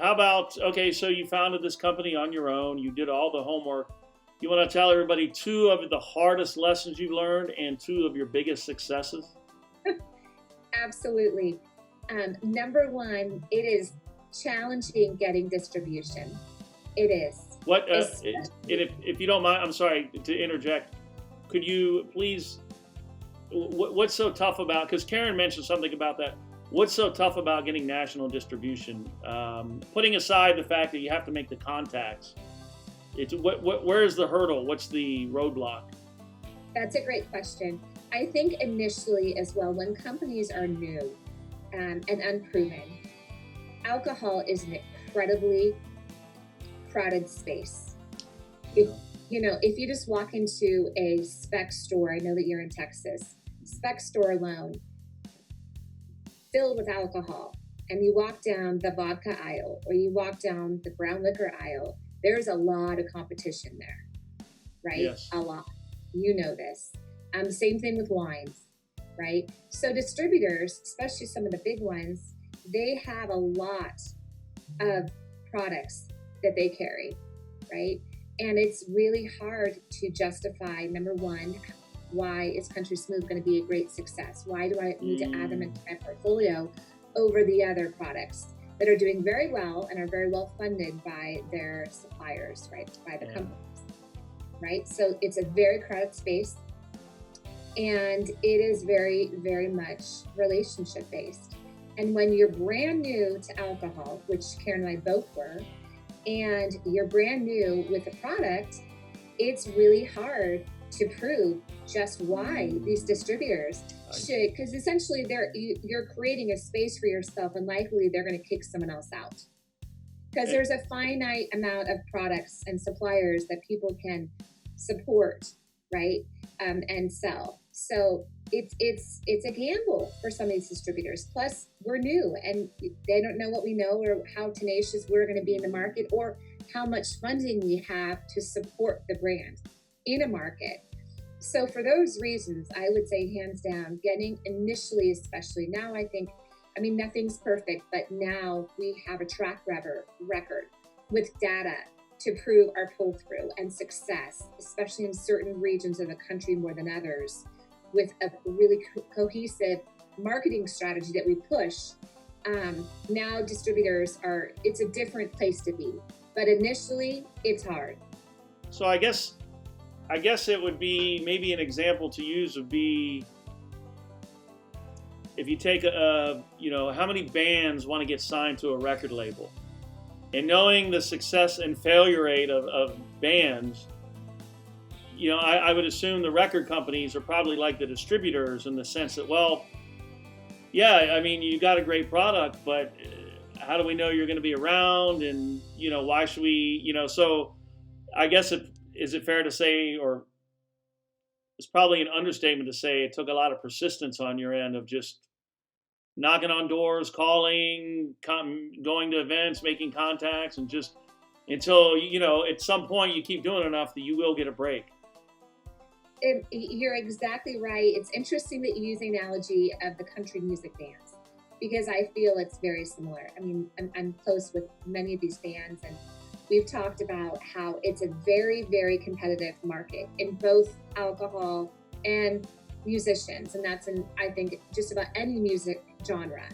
how about, okay, so you founded this company on your own, you did all the homework. You want to tell everybody two of the hardest lessons you've learned and two of your biggest successes? Absolutely. Number one, it is challenging getting distribution. It is. What, if you don't mind, I'm sorry to interject. Could you please, what's so tough about, because Karen mentioned something about that. What's so tough about getting national distribution? Putting aside the fact that you have to make the contacts, where is the hurdle? What's the roadblock? That's a great question. I think initially as well, when companies are new and unproven, alcohol is an incredibly crowded space. If you just walk into a spec store, I know that you're in Texas, spec store alone, filled with alcohol, and you walk down the vodka aisle or you walk down the brown liquor aisle, there's a lot of competition there, right? Yes. A lot. You know this. Same thing with wines, right? So distributors, especially some of the big ones, they have a lot of products that they carry, right? And it's really hard to justify, number one, why is Country Smooth going to be a great success? Why do I need to add them into my portfolio over the other products that are doing very well and are very well funded by their suppliers, right? By the companies, right? So it's a very crowded space, and it is very, very much relationship based. And when you're brand new to alcohol, which Karen and I both were, and you're brand new with a product, it's really hard to prove just why these distributors should, because essentially you're creating a space for yourself, and likely they're going to kick someone else out because there's a finite amount of products and suppliers that people can support, right, and sell. So it's a gamble for some of these distributors. Plus, we're new and they don't know what we know or how tenacious we're going to be in the market or how much funding we have to support the brand in a market. So for those reasons, I would say hands down, getting initially, especially now, nothing's perfect, but now we have a track record with data to prove our pull through and success, especially in certain regions of the country more than others, with a really cohesive marketing strategy that we push. Now distributors it's a different place to be, but initially it's hard. So I guess it would be, maybe an example to use would be, if you take how many bands want to get signed to a record label, and knowing the success and failure rate of bands, I would assume the record companies are probably like the distributors in the sense that, you got a great product, but how do we know you're going to be around? And, why should we, so I guess is it fair to say, or it's probably an understatement to say, it took a lot of persistence on your end of just knocking on doors, calling, going to events, making contacts, and just until, at some point you keep doing enough that you will get a break. You're exactly right. It's interesting that you use the analogy of the country music bands, because I feel it's very similar. I'm close with many of these bands, and we've talked about how it's a very, very competitive market in both alcohol and musicians. And that's I think, just about any music genre.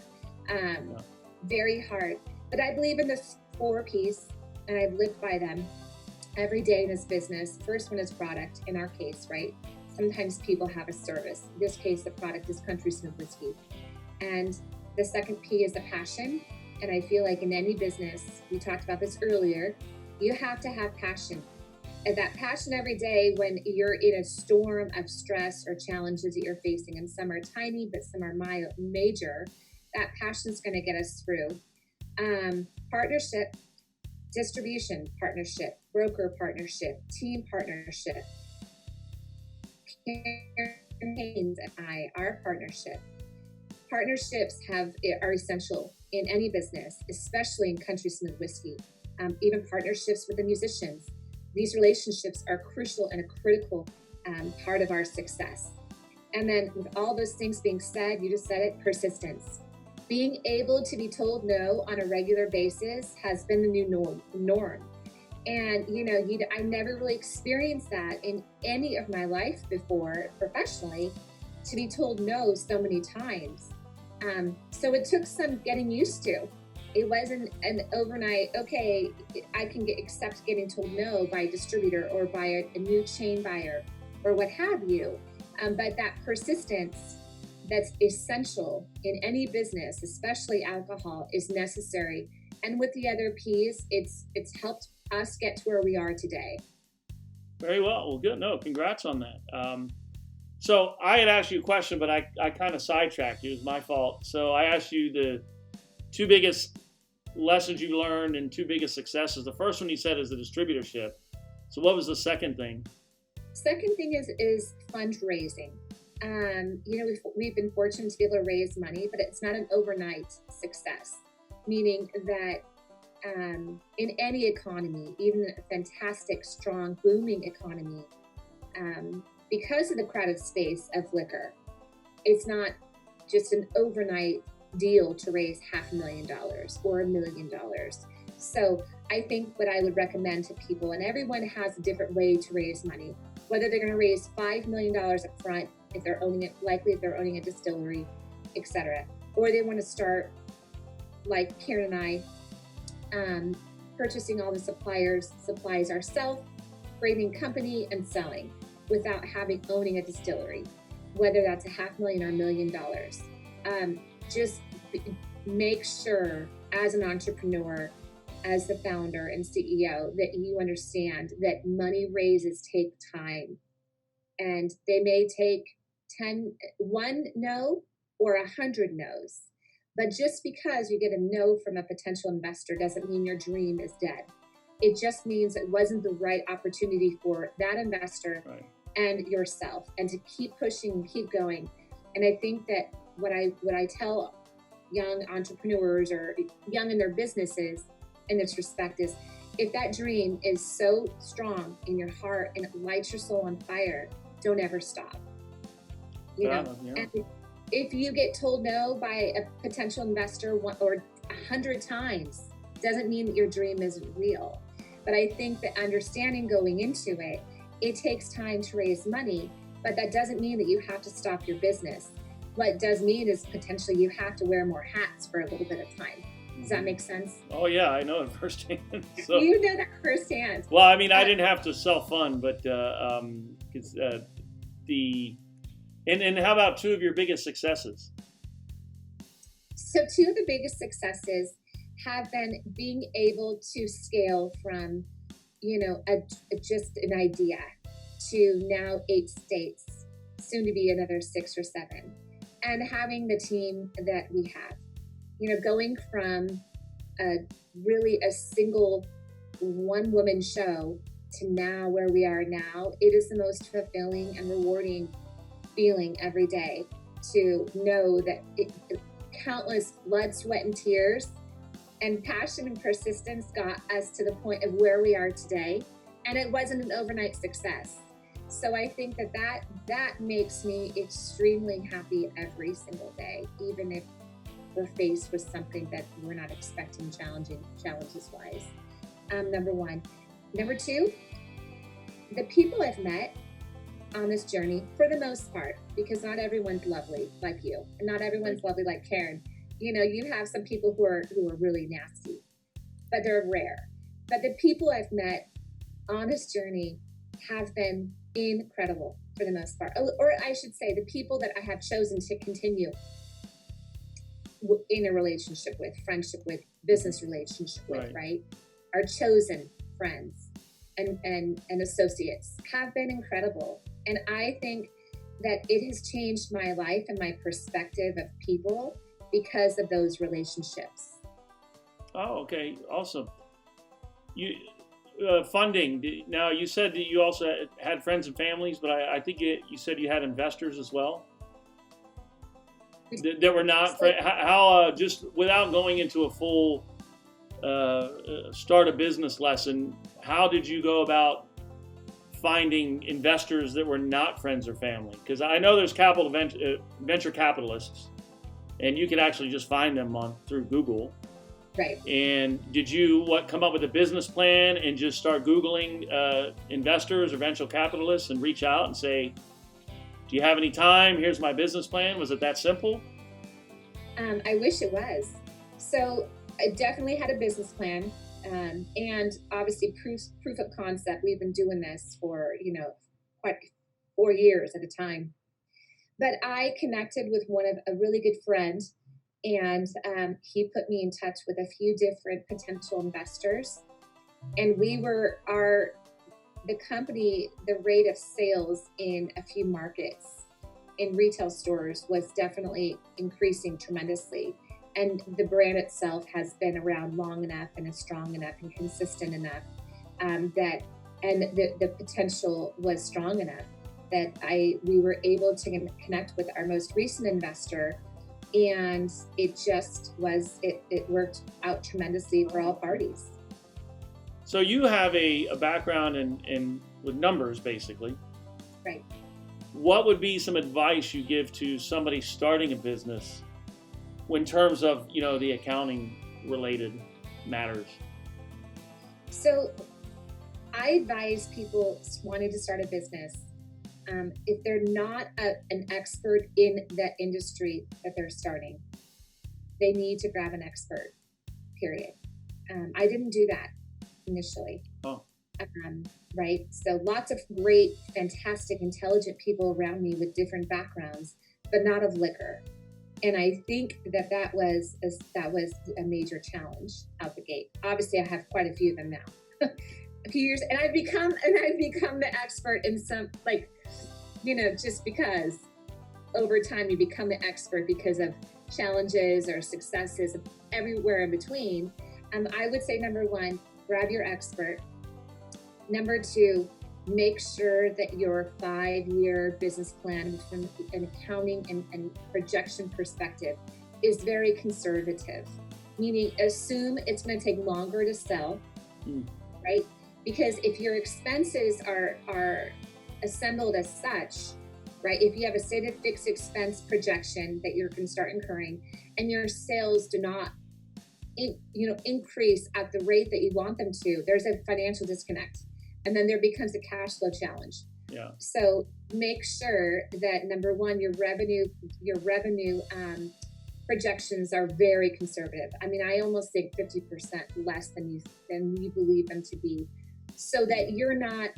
Very hard. But I believe in this 4 Ps, and I've lived by them every day in this business. First one is product, in our case, right? Sometimes people have a service. In this case, the product is Country Smooth whiskey. And the second P is the passion. And I feel like in any business, we talked about this earlier, you have to have passion. And that passion every day when you're in a storm of stress or challenges that you're facing, and some are tiny, but some are major, that passion is going to get us through. Partnership, distribution partnership, broker partnership, team partnership, Karen Haynes and our partnership. Partnerships are essential in any business, especially in Country Smooth whiskey. Even partnerships with the musicians. These relationships are crucial and a critical part of our success. And then with all those things being said, you just said it, persistence. Being able to be told no on a regular basis has been the new norm. And I never really experienced that in any of my life before professionally, to be told no so many times. So it took some getting used to. It wasn't an overnight, okay, I can accept getting told no by a distributor or by a new chain buyer or what have you. But that persistence that's essential in any business, especially alcohol, is necessary. And with the other P's, it's helped us get to where we are today. Very well. Well, good. No, congrats on that. So I had asked you a question, but I kind of sidetracked you. It was my fault. So I asked you the two biggest lessons you learned and two biggest successes. The first one you said is the distributorship. So what was the second thing? Second thing is fundraising. We've been fortunate to be able to raise money, but it's not an overnight success. Meaning that in any economy, even a fantastic, strong, booming economy, because of the crowded space of liquor, it's not just an overnight deal to raise $500,000 or $1 million. So I think what I would recommend to people, and everyone has a different way to raise money, whether they're going to raise $5 million up front, if they're owning a distillery, etc., or they want to start like Karen and I, purchasing all the supplies ourselves, creating company and selling without owning a distillery, whether that's $500,000 or $1 million. Just make sure as an entrepreneur, as the founder and CEO, that you understand that money raises take time, and they may take one no or 100 no's. But just because you get a no from a potential investor doesn't mean your dream is dead. It just means it wasn't the right opportunity for that investor and yourself, and to keep pushing and keep going. And I think that what I tell young entrepreneurs or young in their businesses in this respect is, if that dream is so strong in your heart and it lights your soul on fire, don't ever stop. And if you get told no by a potential investor one or 100 times, doesn't mean that your dream isn't real. But I think that understanding going into it takes time to raise money, but that doesn't mean that you have to stop your business. What it does mean is potentially you have to wear more hats for a little bit of time. Does that make sense? Oh yeah, I know it firsthand. So, you know that firsthand. Well, I mean, I didn't have to self-fund, but and how about two of your biggest successes? So two of the biggest successes have been being able to scale from, just an idea to now 8 states, soon to be another 6 or 7, and having the team that we have. Going from a single one-woman show to now where we are now, it is the most fulfilling and rewarding feeling every day to know that countless blood, sweat, and tears and passion and persistence got us to the point of where we are today. And it wasn't an overnight success. So I think that makes me extremely happy every single day, even if we're faced with something that we're not expecting challenges-wise. Number one. Number two, the people I've met on this journey, for the most part, because not everyone's lovely like you, and not everyone's lovely like Karen. You have some people who are really nasty, but they're rare. But the people I've met on this journey have been incredible for the most part. Or I should say, the people that I have chosen to continue in a relationship with, friendship with, business relationship with, right? Our chosen friends and associates have been incredible. And I think that it has changed my life and my perspective of people because of those relationships. Oh, okay. Awesome. Funding. Now, you said that you also had friends and families, but I think you said you had investors as well. That were not how just without going into a full start a business lesson, how did you go about finding investors that were not friends or family? Because I know there's venture capitalists, and you can actually just find them through Google. Right. And did you come up with a business plan and just start Googling investors or venture capitalists and reach out and say, do you have any time? Here's my business plan. Was it that simple? I wish it was. So I definitely had a business plan, and obviously proof of concept. We've been doing this for quite 4 years at a time. But I connected with a really good friend, and he put me in touch with a few different potential investors. And the company, the rate of sales in a few markets in retail stores was definitely increasing tremendously. And the brand itself has been around long enough and is strong enough and consistent enough the potential was strong enough that we were able to connect with our most recent investor, and it worked out tremendously for all parties. So you have a background in with numbers, basically. Right. What would be some advice you give to somebody starting a business in terms of the accounting related matters? So I advise people wanting to start a business, if they're not an expert in that industry that they're starting, they need to grab an expert, period. I didn't do that initially. Oh. Right. So lots of great, fantastic, intelligent people around me with different backgrounds, but not of liquor. And I think that was a major challenge out the gate. Obviously, I have quite a few of them now. A few years, and I've become the expert in some, just because over time you become the expert because of challenges or successes everywhere in between. I would say, number one, grab your expert. Number two, make sure that your 5-year business plan from an accounting and projection perspective is very conservative, meaning assume it's going to take longer to sell, right? Because if your expenses are assembled as such, right? If you have a stated fixed expense projection that you're going to start incurring, and your sales do not increase at the rate that you want them to, there's a financial disconnect. And then there becomes a cash flow challenge. Yeah. So make sure that, number one, your revenue projections are very conservative. I mean, I almost think 50% less than you believe them to be, so that you're not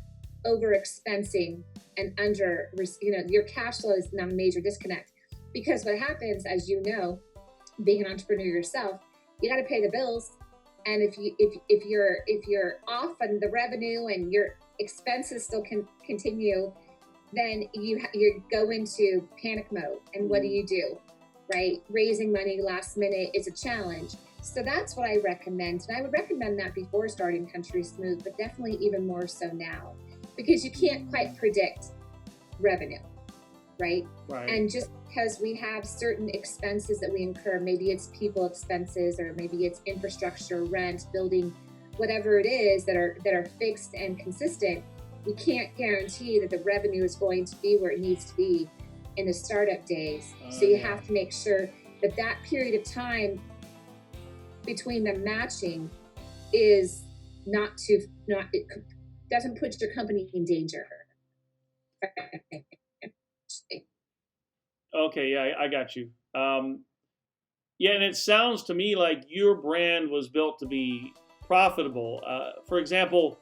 over expensing and under, your cash flow is not a major disconnect. Because what happens, as you know, being an entrepreneur yourself, you got to pay the bills. And if you're off on the revenue and your expenses still continue, then you go into panic mode. And what do? Right? Raising money last minute is a challenge. So that's what I recommend. And I would recommend that before starting Country Smooth, but definitely even more so now, because you can't quite predict revenue, right? Right. And just because we have certain expenses that we incur, maybe it's people expenses, or maybe it's infrastructure, rent, building, whatever it is that are fixed and consistent, we can't guarantee that the revenue is going to be where it needs to be in the startup days. So you have to make sure that period of time between the matching is it doesn't put your company in danger. Okay, yeah, I got you. And it sounds to me like your brand was built to be profitable. For example,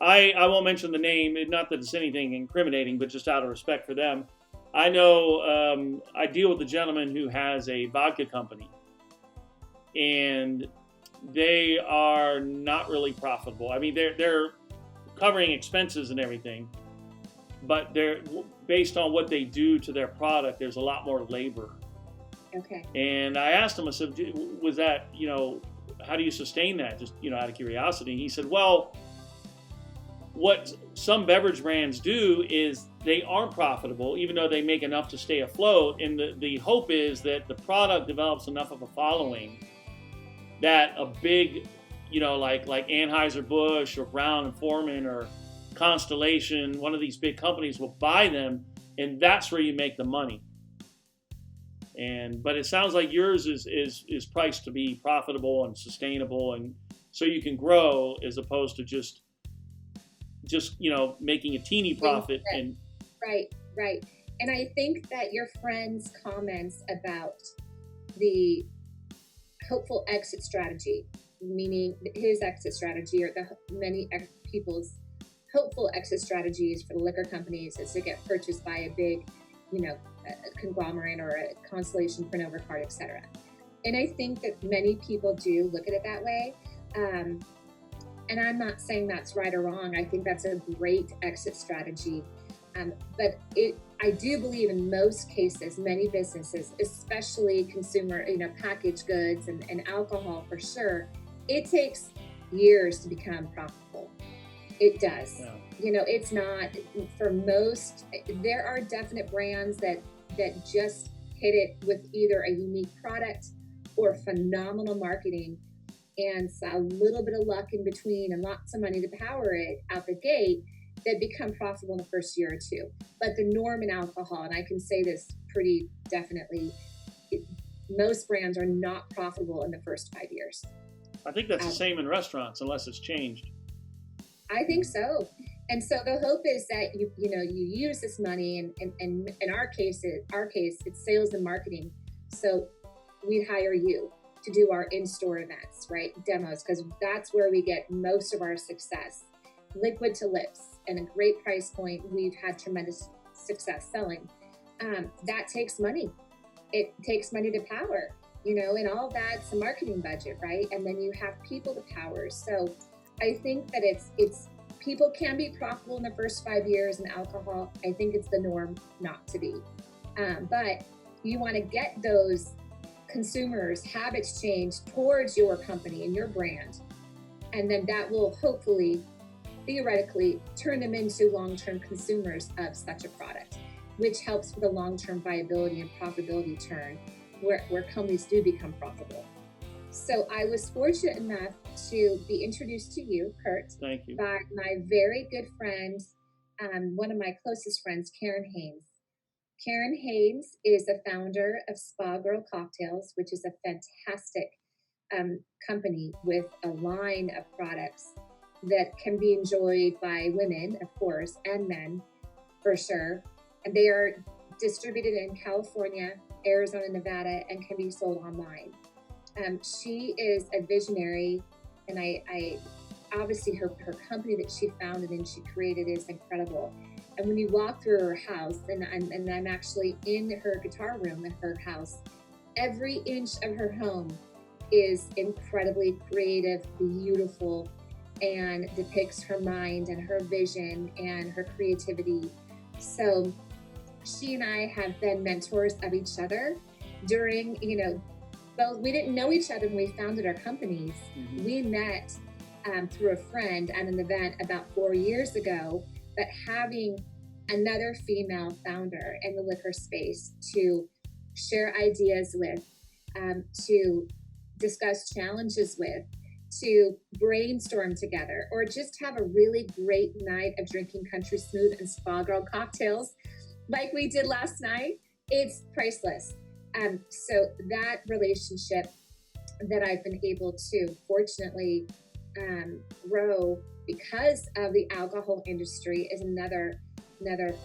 I won't mention the name, not that it's anything incriminating, but just out of respect for them. I know I deal with a gentleman who has a vodka company, and they are not really profitable. I mean, they're covering expenses and everything, but they're based on what they do to their product. There's a lot more labor. Okay. And I asked him, I said, was that, how do you sustain that? Just, out of curiosity. And he said, well, what some beverage brands do is they aren't profitable, even though they make enough to stay afloat. And the hope is that the product develops enough of a following that a big, like Anheuser-Busch or Brown and Forman or Constellation, one of these big companies will buy them, and that's where you make the money. But it sounds like yours is priced to be profitable and sustainable, and so you can grow as opposed to just making a teeny profit. And right. And I think that your friend's comments about the hopeful exit strategy, meaning his exit strategy, or the many people's hopeful exit strategies for the liquor companies, is to get purchased by a big, a conglomerate or a Constellation, Pernod Ricard, etc. And I think that many people do look at it that way. And I'm not saying that's right or wrong. I think that's a great exit strategy. But I do believe in most cases, many businesses, especially consumer, packaged goods and alcohol for sure, it takes years to become profitable. It does. Yeah. It's not for most. There are definite brands that just hit it with either a unique product or phenomenal marketing and a little bit of luck in between and lots of money to power it out the gate, that become profitable in the first year or two. But the norm in alcohol, and I can say this pretty definitely, most brands are not profitable in the first 5 years. I think that's the same in restaurants, unless it's changed. I think so. And so the hope is that you use this money, and in our case, it's sales and marketing. So we'd hire you to do our in-store events, right? Demos, because that's where we get most of our success. Liquid to lips, and a great price point. We've had tremendous success selling. That takes money. It takes money to power, and all that's a marketing budget, right? And then you have people to power. So I think that it's people can be profitable in the first 5 years in alcohol. I think it's the norm not to be. But you want to get those consumers' habits changed towards your company and your brand. And then that will hopefully, theoretically, turn them into long-term consumers of such a product, which helps with the long-term viability and profitability turn where companies do become profitable. So I was fortunate enough to be introduced to you, Kurt, Thank you, by my very good friend, one of my closest friends, Karen Haynes. Karen Haynes is the founder of Spa Girl Cocktails, which is a fantastic company with a line of products that can be enjoyed by women, of course, and men, for sure. And they are distributed in California, Arizona, Nevada, and can be sold online. She is a visionary, and I obviously her company that she founded and she created is incredible. And when you walk through her house, and I'm actually in her guitar room at her house, every inch of her home is incredibly creative, beautiful, and depicts her mind and her vision and her creativity. So she and I have been mentors of each other during, well, we didn't know each other when we founded our companies. Mm-hmm. We met through a friend at an event about 4 years ago, but having another female founder in the liquor space to share ideas with, to discuss challenges with, to brainstorm together, or just have a really great night of drinking Country Smooth and Spa Girl cocktails like we did last night, it's priceless. So that relationship that I've been able to fortunately grow because of the alcohol industry is another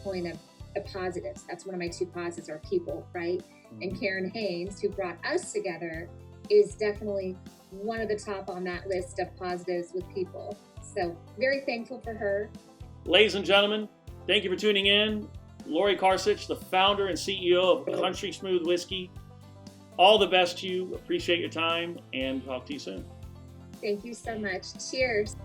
point of positives. That's one of my two positives, are people, right? And Karen Haynes, who brought us together, is definitely one of the top on that list of positives with people. So very thankful for her. Ladies and gentlemen, thank you for tuning in. Lori Carcich, the founder and CEO of Country Smooth Whiskey. All the best to you. Appreciate your time, and talk to you soon. Thank you so much. Cheers.